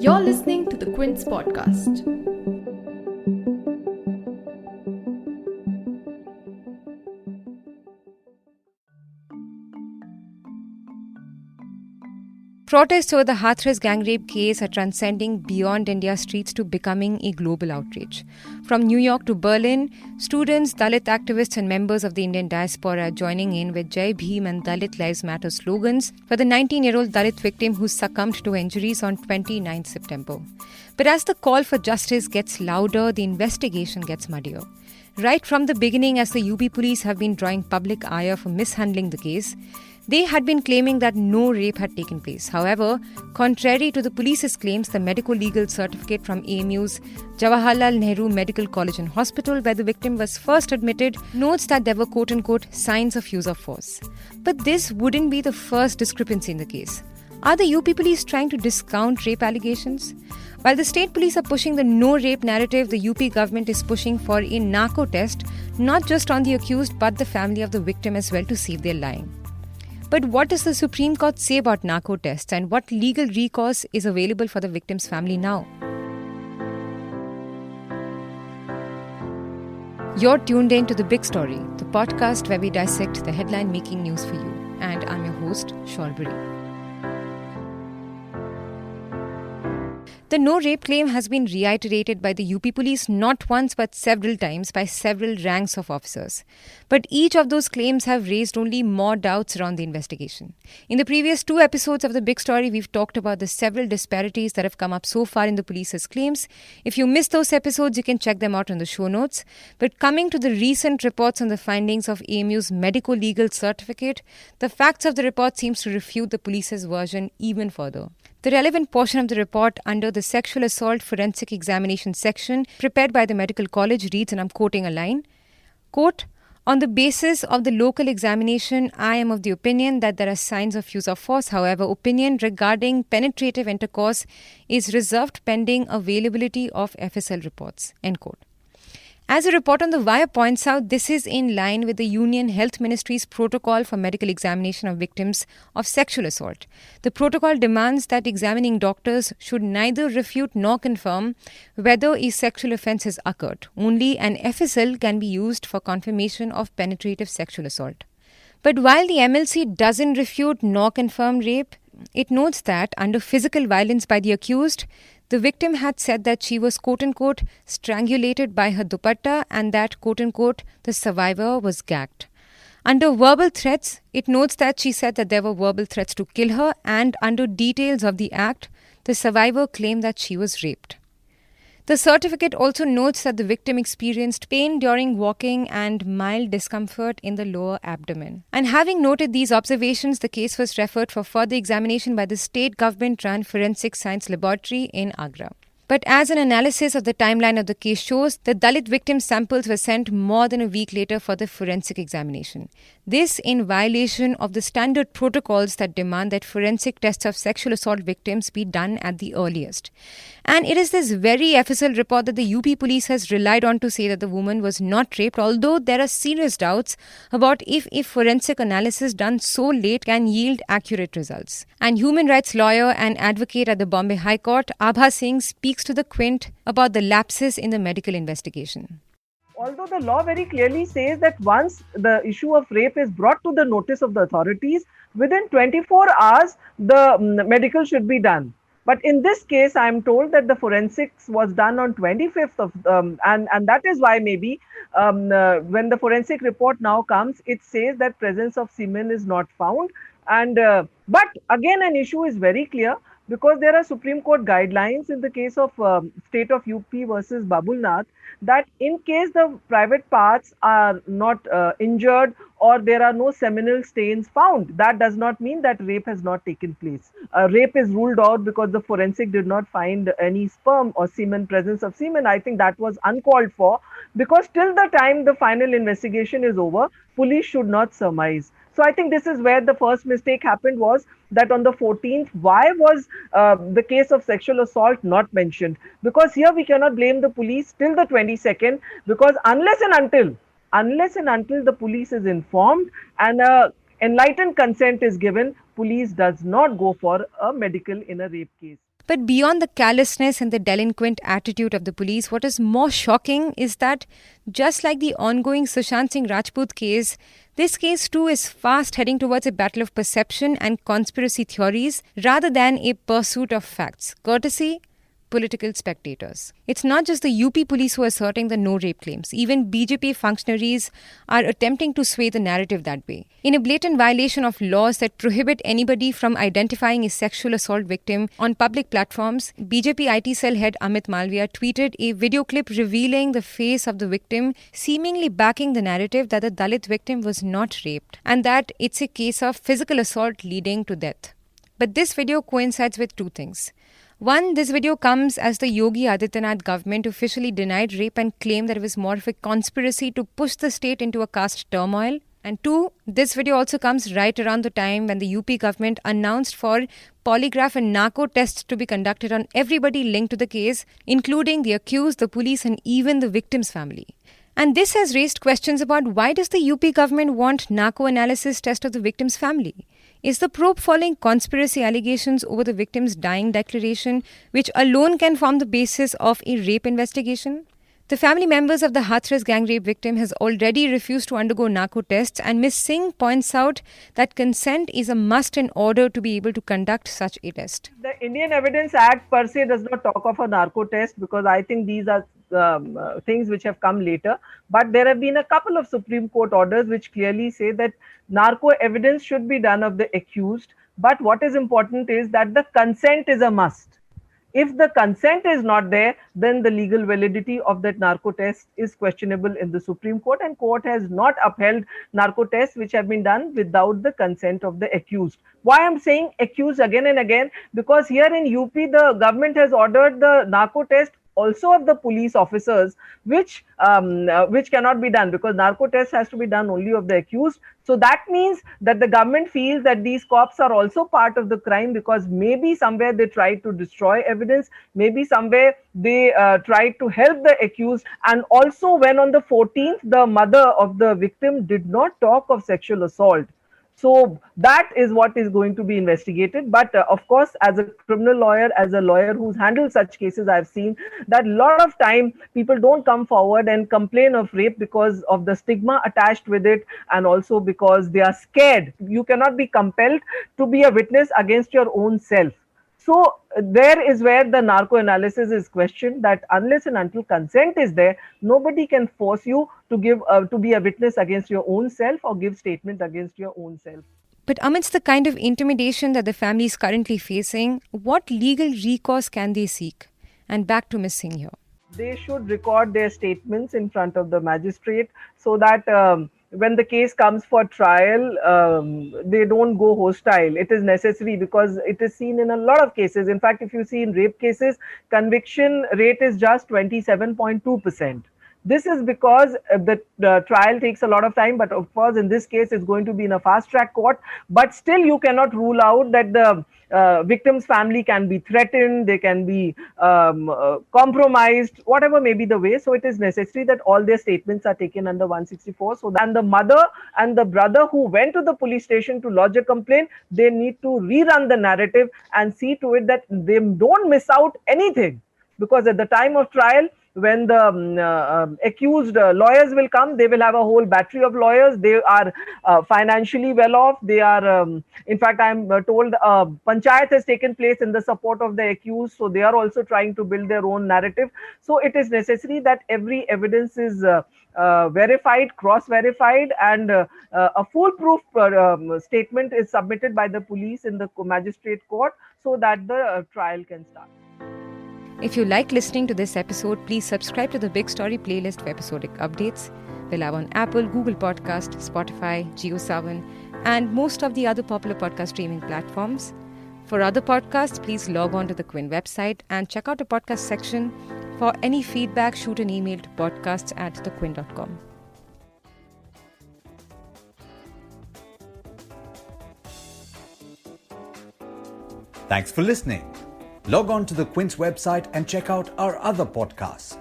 You're listening to the Quint's podcast. Protests over the Hathras Gangrape case are transcending beyond India's streets to becoming a global outrage. From New York to Berlin, students, Dalit activists and members of the Indian diaspora are joining in with Bhim and Dalit Lives Matter slogans for the 19-year-old Dalit victim who succumbed to injuries on 29 September. But as the call for justice gets louder, the investigation gets muddier. Right from the beginning, as the UP police have been drawing public ire for mishandling the case, they had been claiming that no rape had taken place. However, contrary to the police's claims, the medicolegal certificate from AMU's Jawaharlal Nehru Medical College and Hospital, where the victim was first admitted, notes that there were quote-unquote signs of use of force. But this wouldn't be the first discrepancy in the case. Are the UP police trying to discount rape allegations? While the state police are pushing the no-rape narrative, the UP government is pushing for a narco test, not just on the accused but the family of the victim as well, to see if they're lying. But what does the Supreme Court say about narco tests, and what legal recourse is available for the victim's family now? You're tuned in to The Big Story, the podcast where we dissect the headline-making news for you. And I'm your host, Shalbari. The no-rape claim has been reiterated by the UP police not once but several times by several ranks of officers. But each of those claims have raised only more doubts around the investigation. In the previous 2 episodes of The Big Story, we've talked about the several disparities that have come up so far in the police's claims. If you missed those episodes, you can check them out in the show notes. But coming to the recent reports on the findings of AMU's medico-legal certificate, the facts of the report seems to refute the police's version even further. The relevant portion of the report under the Sexual Assault Forensic Examination section prepared by the medical college reads, and I'm quoting a line, quote, "On the basis of the local examination, I am of the opinion that there are signs of use of force. However, opinion regarding penetrative intercourse is reserved pending availability of FSL reports." End quote. As a report on The Wire points out, this is in line with the Union Health Ministry's protocol for medical examination of victims of sexual assault. The protocol demands that examining doctors should neither refute nor confirm whether a sexual offence has occurred. Only an FSL can be used for confirmation of penetrative sexual assault. But while the MLC doesn't refute nor confirm rape, it notes that under physical violence by the accused, the victim had said that she was quote-unquote strangulated by her dupatta and that quote-unquote the survivor was gagged. Under verbal threats, it notes that she said that there were verbal threats to kill her, and under details of the act, the survivor claimed that she was raped. The certificate also notes that the victim experienced pain during walking and mild discomfort in the lower abdomen. And having noted these observations, the case was referred for further examination by the state government-run Forensic Science Laboratory in Agra. But as an analysis of the timeline of the case shows, the Dalit victim samples were sent more than a week later for the forensic examination. This in violation of the standard protocols that demand that forensic tests of sexual assault victims be done at the earliest. And it is this very FSL report that the UP police has relied on to say that the woman was not raped, although there are serious doubts about if forensic analysis done so late can yield accurate results. And human rights lawyer and advocate at the Bombay High Court, Abha Singh, speaks to the Quint about the lapses in the medical investigation. Although the law very clearly says that once the issue of rape is brought to the notice of the authorities, within 24 hours, the medical should be done. But in this case, I am told that the forensics was done on 25th of, and that is why maybe when the forensic report now comes, it says that presence of semen is not found. And but again, an issue is very clear, because there are Supreme Court guidelines in the case of state of UP versus Babulnath, that in case the private parts are not injured or there are no seminal stains found, that does not mean that rape has not taken place. Rape is ruled out because the forensic did not find any sperm or semen, presence of semen. I think that was uncalled for, because till the time the final investigation is over, police should not surmise. So I think this is where the first mistake happened, was that on the 14th, why was the case of sexual assault not mentioned? Because here we cannot blame the police till the 22nd, because unless and until the police is informed and enlightened consent is given, police does not go for a medical in a rape case. But beyond the callousness and the delinquent attitude of the police, what is more shocking is that just like the ongoing Sushant Singh Rajput case, this case too is fast heading towards a battle of perception and conspiracy theories rather than a pursuit of facts, courtesy political spectators. It's not just the UP police who are asserting the no rape claims. Even BJP functionaries are attempting to sway the narrative that way. In a blatant violation of laws that prohibit anybody from identifying a sexual assault victim on public platforms, BJP IT cell head Amit Malviya tweeted a video clip revealing the face of the victim, seemingly backing the narrative that the Dalit victim was not raped and that it's a case of physical assault leading to death. But this video coincides with two things. One, this video comes as the Yogi Adityanath government officially denied rape and claimed that it was more of a conspiracy to push the state into a caste turmoil. And two, this video also comes right around the time when the UP government announced for polygraph and narco tests to be conducted on everybody linked to the case, including the accused, the police, and even the victim's family. And this has raised questions about why does the UP government want narco analysis test of the victim's family? Is the probe following conspiracy allegations over the victim's dying declaration, which alone can form the basis of a rape investigation? The family members of the Hathras Gangrape victim has already refused to undergo narco tests, and Ms. Singh points out that consent is a must in order to be able to conduct such a test. The Indian Evidence Act per se does not talk of a narco test because I think these are things which have come later. But there have been a couple of Supreme Court orders which clearly say that narco evidence should be done of the accused. But what is important is that the consent is a must. If the consent is not there, then the legal validity of that narco test is questionable in the Supreme Court, and court has not upheld narco tests which have been done without the consent of the accused. Why I'm saying accused again and again? Because here in UP, the government has ordered the narco test also of the police officers, which cannot be done because narco test has to be done only of the accused. So that means that the government feels that these cops are also part of the crime because maybe somewhere they tried to destroy evidence, maybe somewhere they tried to help the accused. And also when on the 14th, the mother of the victim did not talk of sexual assault. So that is what is going to be investigated. But of course, as a criminal lawyer, as a lawyer who's handled such cases, I've seen that a lot of time people don't come forward and complain of rape because of the stigma attached with it and also because they are scared. You cannot be compelled to be a witness against your own self. So there is where the narco analysis is questioned, that unless and until consent is there, nobody can force you to give to be a witness against your own self or give statement against your own self. But amidst the kind of intimidation that the family is currently facing, what legal recourse can they seek? And back to Ms. Singh here. They should record their statements in front of the magistrate so that when the case comes for trial, they don't go hostile. It is necessary because it is seen in a lot of cases. In fact, if you see in rape cases, conviction rate is just 27.2%. This is because the trial takes a lot of time, but of course, in this case, it's going to be in a fast-track court. But still, you cannot rule out that the victim's family can be threatened, they can be compromised, whatever may be the way. So it is necessary that all their statements are taken under 164. So then the mother and the brother who went to the police station to lodge a complaint, they need to rerun the narrative and see to it that they don't miss out anything. Because at the time of trial, when the accused lawyers will come, they will have a whole battery of lawyers. They are financially well off. They are, in fact, I'm told panchayat has taken place in the support of the accused. So they are also trying to build their own narrative. So it is necessary that every evidence is verified, cross-verified, and a foolproof statement is submitted by the police in the magistrate court so that the trial can start. If you like listening to this episode, please subscribe to the Big Story playlist for episodic updates. We're live on Apple, Google Podcast, Spotify, JioSaavn, and most of the other popular podcast streaming platforms. For other podcasts, please log on to the Quint website and check out the podcast section. For any feedback, shoot an email to podcasts@thequint.com. Thanks for listening. Log on to the Quint's website and check out our other podcasts.